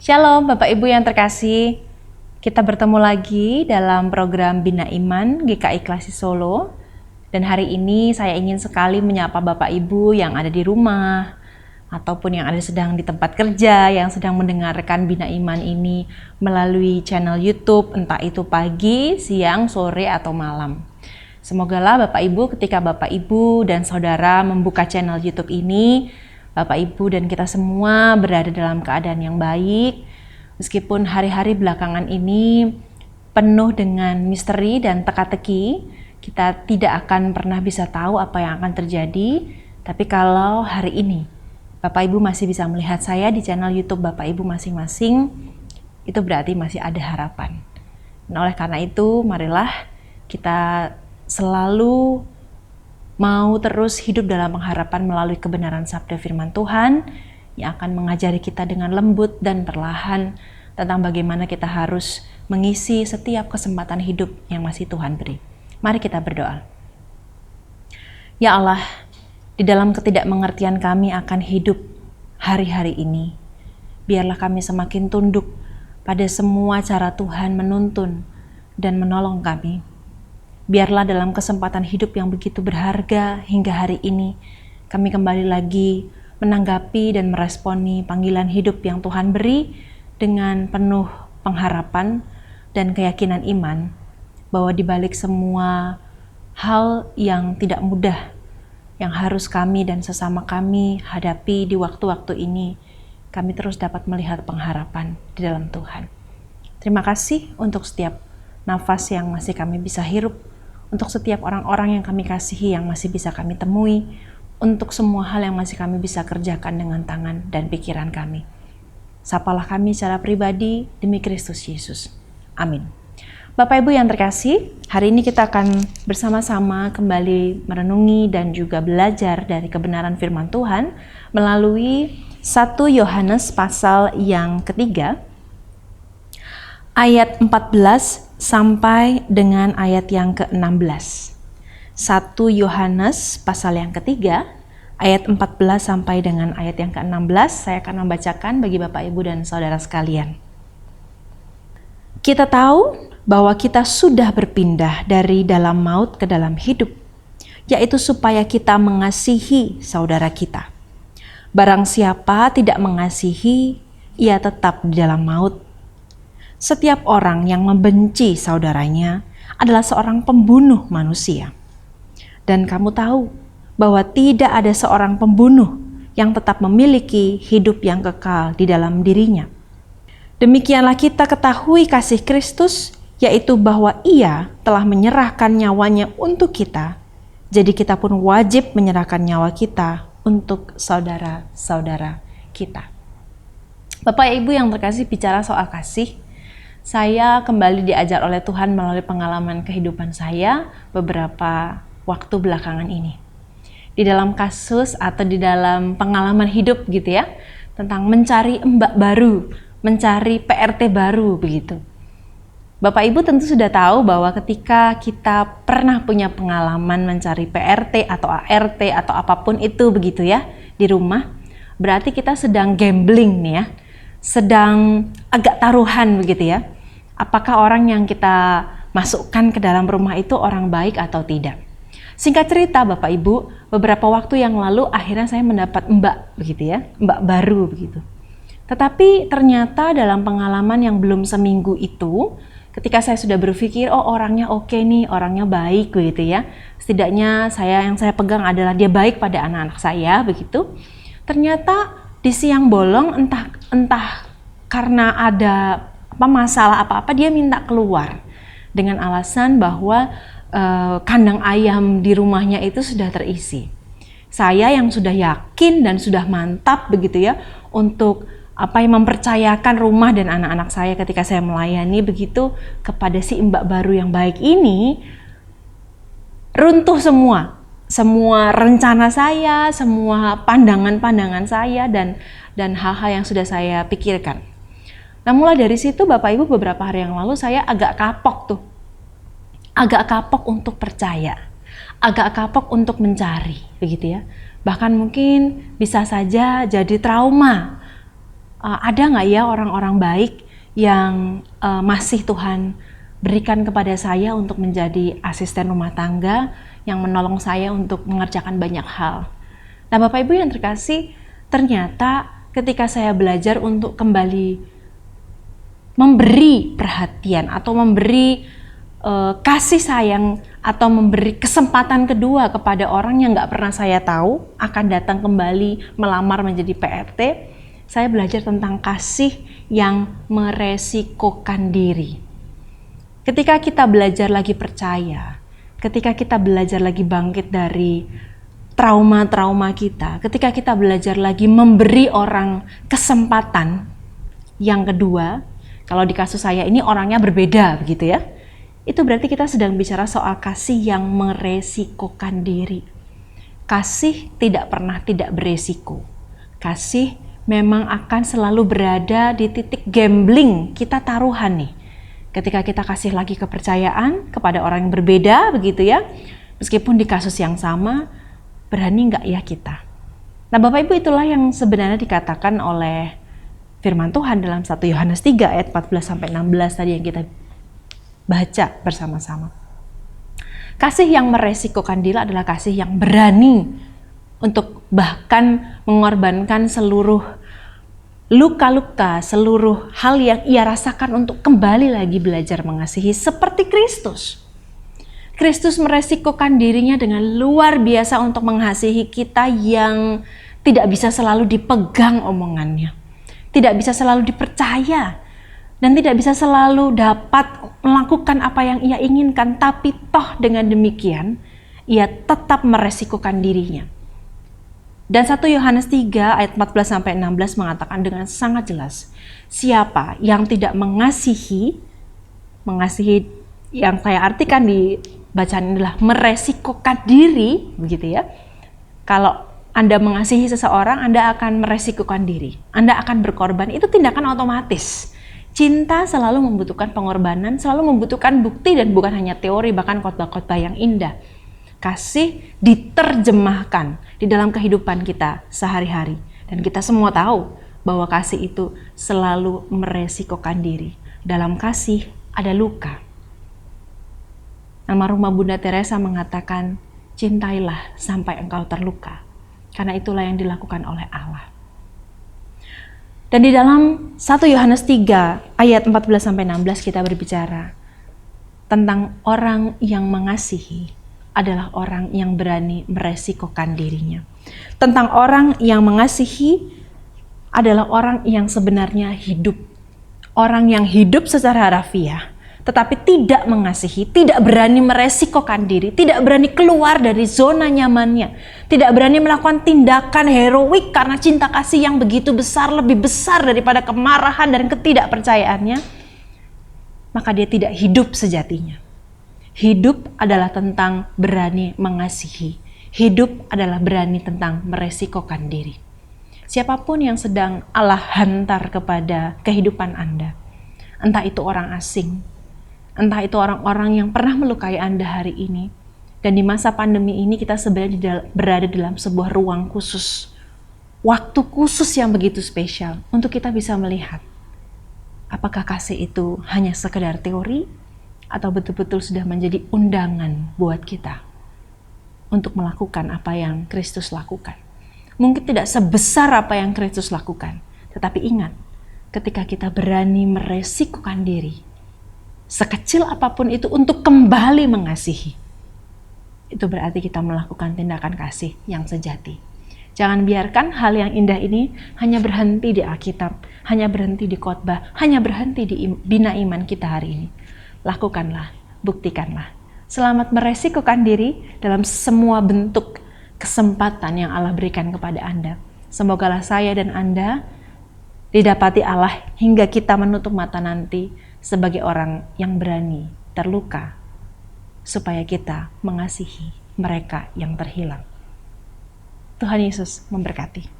Shalom Bapak Ibu yang terkasih, kita bertemu lagi dalam program Bina Iman GKI Klasi Solo. Dan hari ini saya ingin sekali menyapa Bapak Ibu yang ada di rumah, ataupun yang ada sedang di tempat kerja, yang sedang mendengarkan Bina Iman ini melalui channel YouTube, entah itu pagi, siang, sore, atau malam. Semogalah Bapak Ibu ketika Bapak Ibu dan Saudara membuka channel YouTube ini, Bapak Ibu dan kita semua berada dalam keadaan yang baik, meskipun hari-hari belakangan ini penuh dengan misteri dan teka-teki. Kita tidak akan pernah bisa tahu apa yang akan terjadi, tapi kalau hari ini Bapak Ibu masih bisa melihat saya di channel YouTube Bapak Ibu masing-masing, itu berarti masih ada harapan. Nah, oleh karena itu, marilah kita selalu mau terus hidup dalam pengharapan melalui kebenaran sabda firman Tuhan yang akan mengajari kita dengan lembut dan perlahan tentang bagaimana kita harus mengisi setiap kesempatan hidup yang masih Tuhan beri. Mari kita berdoa. Ya Allah, di dalam ketidakmengertian kami akan hidup hari-hari ini, biarlah kami semakin tunduk pada semua cara Tuhan menuntun dan menolong kami. Biarlah dalam kesempatan hidup yang begitu berharga hingga hari ini, kami kembali lagi menanggapi dan meresponi panggilan hidup yang Tuhan beri dengan penuh pengharapan dan keyakinan iman bahwa di balik semua hal yang tidak mudah yang harus kami dan sesama kami hadapi di waktu-waktu ini, kami terus dapat melihat pengharapan di dalam Tuhan. Terima kasih untuk setiap nafas yang masih kami bisa hirup, untuk setiap orang-orang yang kami kasihi yang masih bisa kami temui, untuk semua hal yang masih kami bisa kerjakan dengan tangan dan pikiran kami. Sapalah kami secara pribadi demi Kristus Yesus. Amin. Bapak Ibu yang terkasih, hari ini kita akan bersama-sama kembali merenungi dan juga belajar dari kebenaran firman Tuhan melalui 1 Yohanes pasal yang ketiga, ayat 14 sampai dengan ayat yang ke-16. 1 Yohanes pasal yang ketiga, ayat 14 sampai dengan ayat yang ke-16, saya akan membacakan bagi Bapak Ibu dan Saudara sekalian. Kita tahu bahwa kita sudah berpindah dari dalam maut ke dalam hidup, yaitu supaya kita mengasihi saudara kita. Barang siapa tidak mengasihi, ia tetap di dalam maut. Setiap orang yang membenci saudaranya adalah seorang pembunuh manusia. Dan kamu tahu bahwa tidak ada seorang pembunuh yang tetap memiliki hidup yang kekal di dalam dirinya. Demikianlah kita ketahui kasih Kristus, yaitu bahwa Ia telah menyerahkan nyawanya untuk kita. Jadi kita pun wajib menyerahkan nyawa kita untuk saudara-saudara kita. Bapak Ibu yang terkasih, bicara soal kasih, saya kembali diajar oleh Tuhan melalui pengalaman kehidupan saya beberapa waktu belakangan ini. Di dalam kasus atau di dalam pengalaman hidup gitu ya, tentang mencari embak baru, mencari PRT baru begitu. Bapak Ibu tentu sudah tahu bahwa ketika kita pernah punya pengalaman mencari PRT atau ART atau apapun itu begitu ya di rumah, berarti kita sedang gambling nih ya, sedang agak taruhan begitu ya. Apakah orang yang kita masukkan ke dalam rumah itu orang baik atau tidak? Singkat cerita Bapak Ibu, beberapa waktu yang lalu akhirnya saya mendapat mbak begitu ya, mbak baru begitu. Tetapi ternyata dalam pengalaman yang belum seminggu itu, ketika saya sudah berpikir, oh orangnya oke nih, orangnya baik begitu ya. Setidaknya yang saya pegang adalah dia baik pada anak-anak saya begitu. Ternyata di siang bolong entah karena ada masalah apa-apa, dia minta keluar dengan alasan bahwa kandang ayam di rumahnya itu sudah terisi. Saya yang sudah yakin dan sudah mantap begitu ya untuk mempercayakan rumah dan anak-anak saya ketika saya melayani begitu kepada si mbak baru yang baik ini, runtuh semua rencana saya, semua pandangan-pandangan saya dan hal-hal yang sudah saya pikirkan. Nah, mulai dari situ Bapak Ibu, beberapa hari yang lalu saya agak kapok untuk percaya, agak kapok untuk mencari begitu ya. Bahkan mungkin bisa saja jadi trauma ada nggak ya orang-orang baik yang masih Tuhan berikan kepada saya untuk menjadi asisten rumah tangga yang menolong saya untuk mengerjakan banyak hal. Nah, Bapak Ibu yang terkasih, ternyata ketika saya belajar untuk kembali memberi perhatian atau memberi kasih sayang atau memberi kesempatan kedua kepada orang yang nggak pernah saya tahu akan datang kembali melamar menjadi PRT, saya belajar tentang kasih yang meresikokan diri. Ketika kita belajar lagi percaya, ketika kita belajar lagi bangkit dari trauma-trauma kita, ketika kita belajar lagi memberi orang kesempatan yang kedua, kalau di kasus saya ini orangnya berbeda begitu ya, itu berarti kita sedang bicara soal kasih yang meresikokan diri. Kasih tidak pernah tidak beresiko. Kasih memang akan selalu berada di titik gambling, kita taruhan nih. Ketika kita kasih lagi kepercayaan kepada orang yang berbeda begitu ya, meskipun di kasus yang sama, berani nggak ya kita? Nah, Bapak Ibu, itulah yang sebenarnya dikatakan oleh firman Tuhan dalam 1 Yohanes 3 ayat 14-16 tadi yang kita baca bersama-sama. Kasih yang meresikokan diri adalah kasih yang berani untuk bahkan mengorbankan seluruh luka-luka, seluruh hal yang ia rasakan untuk kembali lagi belajar mengasihi seperti Kristus. Kristus meresikokan dirinya dengan luar biasa untuk mengasihi kita yang tidak bisa selalu dipegang omongannya, tidak bisa selalu dipercaya, dan tidak bisa selalu dapat melakukan apa yang ia inginkan, tapi toh dengan demikian ia tetap meresikokan dirinya. Dan 1 Yohanes 3 ayat 14-16 mengatakan dengan sangat jelas, siapa yang tidak mengasihi yang saya artikan di bacaan adalah meresikokan diri, begitu ya. Kalau Anda mengasihi seseorang, Anda akan meresikokan diri, Anda akan berkorban, itu tindakan otomatis. Cinta selalu membutuhkan pengorbanan, selalu membutuhkan bukti dan bukan hanya teori, bahkan khotbah-khotbah yang indah. Kasih diterjemahkan di dalam kehidupan kita sehari-hari. Dan kita semua tahu bahwa kasih itu selalu meresikokan diri. Dalam kasih ada luka. Almarhumah Bunda Teresa mengatakan, cintailah sampai engkau terluka. Karena itulah yang dilakukan oleh Allah. Dan di dalam 1 Yohanes 3 ayat 14-16 kita berbicara tentang orang yang mengasihi adalah orang yang berani meresikokan dirinya. Tentang orang yang mengasihi adalah orang yang sebenarnya hidup. Orang yang hidup secara harafiah, tetapi tidak mengasihi, tidak berani meresikokan diri, tidak berani keluar dari zona nyamannya, tidak berani melakukan tindakan heroik karena cinta kasih yang begitu besar, lebih besar daripada kemarahan dan ketidakpercayaannya, maka dia tidak hidup sejatinya. Hidup adalah tentang berani mengasihi. Hidup adalah berani tentang meresikokan diri. Siapapun yang sedang Allah hantar kepada kehidupan Anda, entah itu orang asing, entah itu orang-orang yang pernah melukai Anda hari ini, dan di masa pandemi ini kita sebenarnya berada dalam sebuah ruang khusus, waktu khusus yang begitu spesial untuk kita bisa melihat apakah kasih itu hanya sekedar teori atau betul-betul sudah menjadi undangan buat kita untuk melakukan apa yang Kristus lakukan. Mungkin tidak sebesar apa yang Kristus lakukan, tetapi ingat, ketika kita berani meresikokan diri, sekecil apapun itu untuk kembali mengasihi, itu berarti kita melakukan tindakan kasih yang sejati. Jangan biarkan hal yang indah ini hanya berhenti di Alkitab, hanya berhenti di khotbah, hanya berhenti di bina iman kita hari ini. Lakukanlah, buktikanlah. Selamat meresikokan diri dalam semua bentuk kesempatan yang Allah berikan kepada Anda. Semogalah saya dan Anda didapati Allah hingga kita menutup mata nanti sebagai orang yang berani terluka, supaya kita mengasihi mereka yang terhilang. Tuhan Yesus memberkati.